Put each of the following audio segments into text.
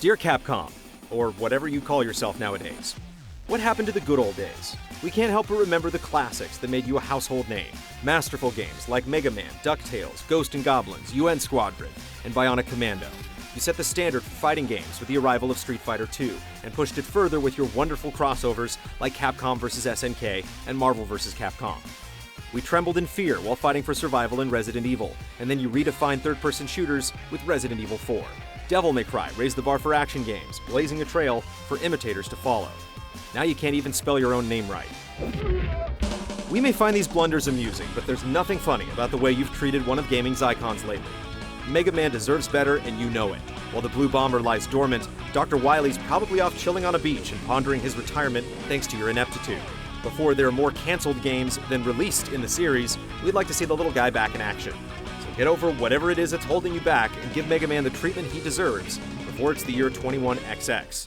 Dear Capcom, or whatever you call yourself nowadays, what happened to the good old days? We can't help but remember the classics that made you a household name. Masterful games like Mega Man, DuckTales, Ghost and Goblins, UN Squadron, and Bionic Commando. You set the standard for fighting games with the arrival of Street Fighter II, and pushed it further with your wonderful crossovers like Capcom vs. SNK and Marvel vs. Capcom. We trembled in fear while fighting for survival in Resident Evil, and then you redefined third-person shooters with Resident Evil 4. Devil May Cry raised the bar for action games, blazing a trail for imitators to follow. Now you can't even spell your own name right. We may find these blunders amusing, but there's nothing funny about the way you've treated one of gaming's icons lately. Mega Man deserves better, and you know it. While the Blue Bomber lies dormant, Dr. Wily's probably off chilling on a beach and pondering his retirement thanks to your ineptitude. Before there are more cancelled games than released in the series, we'd like to see the little guy back in action. So get over whatever it is that's holding you back and give Mega Man the treatment he deserves before it's the year 21XX.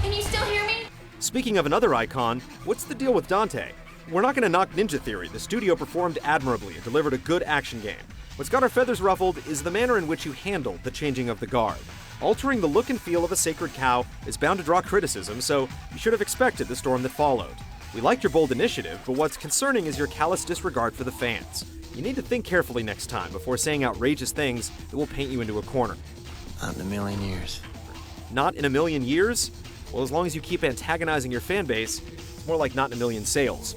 Can you still hear me? Speaking of another icon, what's the deal with Dante? We're not going to knock Ninja Theory. The studio performed admirably and delivered a good action game. What's got our feathers ruffled is the manner in which you handled the changing of the guard. Altering the look and feel of a sacred cow is bound to draw criticism, so you should have expected the storm that followed. We liked your bold initiative, but what's concerning is your callous disregard for the fans. You need to think carefully next time before saying outrageous things that will paint you into a corner. Not in a million years. Not in a million years? Well, as long as you keep antagonizing your fan base, it's more like not in a million sales.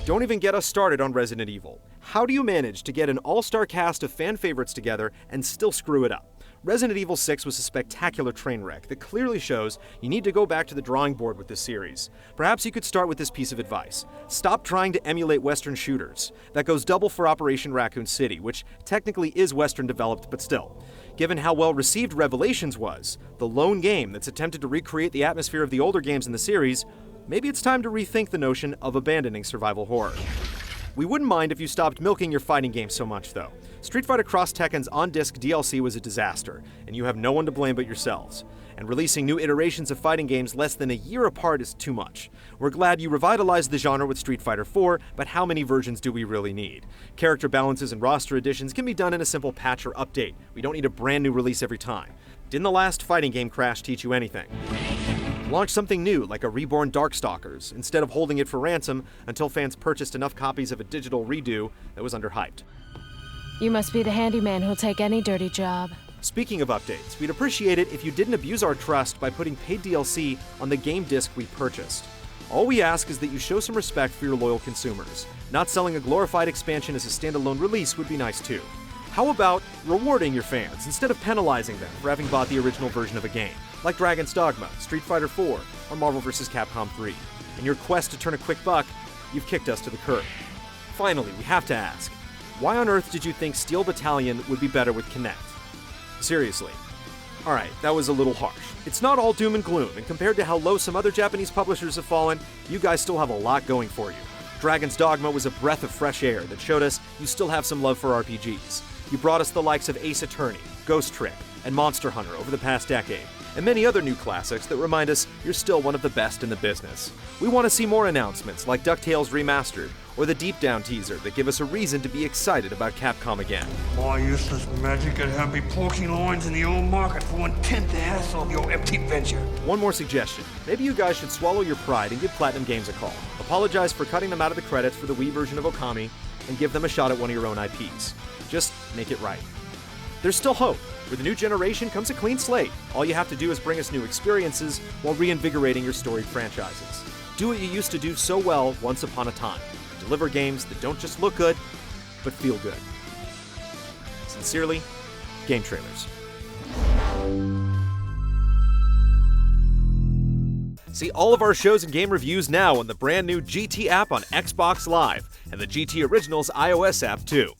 Don't even get us started on Resident Evil. How do you manage to get an all-star cast of fan favorites together and still screw it up? Resident Evil 6 was a spectacular train wreck that clearly shows you need to go back to the drawing board with this series. Perhaps you could start with this piece of advice. Stop trying to emulate Western shooters. That goes double for Operation Raccoon City, which technically is Western developed, but still. Given how well received Revelations was, the lone game that's attempted to recreate the atmosphere of the older games in the series, maybe it's time to rethink the notion of abandoning survival horror. We wouldn't mind if you stopped milking your fighting games so much, though. Street Fighter Cross Tekken's on-disc DLC was a disaster, and you have no one to blame but yourselves. And releasing new iterations of fighting games less than a year apart is too much. We're glad you revitalized the genre with Street Fighter 4, but how many versions do we really need? Character balances and roster additions can be done in a simple patch or update. We don't need a brand new release every time. Didn't the last fighting game crash teach you anything? Launch something new, like a reborn Darkstalkers, instead of holding it for ransom until fans purchased enough copies of a digital redo that was underhyped. You must be the handyman who'll take any dirty job. Speaking of updates, we'd appreciate it if you didn't abuse our trust by putting paid DLC on the game disc we purchased. All we ask is that you show some respect for your loyal consumers. Not selling a glorified expansion as a standalone release would be nice too. How about rewarding your fans instead of penalizing them for having bought the original version of a game, like Dragon's Dogma, Street Fighter 4, or Marvel vs. Capcom 3. In your quest to turn a quick buck, you've kicked us to the curb. Finally, we have to ask, why on earth did you think Steel Battalion would be better with Kinect? Seriously. Alright, that was a little harsh. It's not all doom and gloom, and compared to how low some other Japanese publishers have fallen, you guys still have a lot going for you. Dragon's Dogma was a breath of fresh air that showed us you still have some love for RPGs. You brought us the likes of Ace Attorney, Ghost Trick, and Monster Hunter over the past decade, and many other new classics that remind us you're still one of the best in the business. We want to see more announcements like DuckTales Remastered, or the Deep Down teaser that give us a reason to be excited about Capcom again. More useless magic could have me poking lines in the old market for 1/10 the hassle of your empty venture. One more suggestion. Maybe you guys should swallow your pride and give Platinum Games a call. Apologize for cutting them out of the credits for the Wii version of Okami, and give them a shot at one of your own IPs. Just make it right. There's still hope. With a new generation comes a clean slate. All you have to do is bring us new experiences while reinvigorating your storied franchises. Do what you used to do so well once upon a time. Deliver games that don't just look good, but feel good. Sincerely, GameTrailers. See all of our shows and game reviews now on the brand new GT app on Xbox Live, and the GT Originals iOS app too.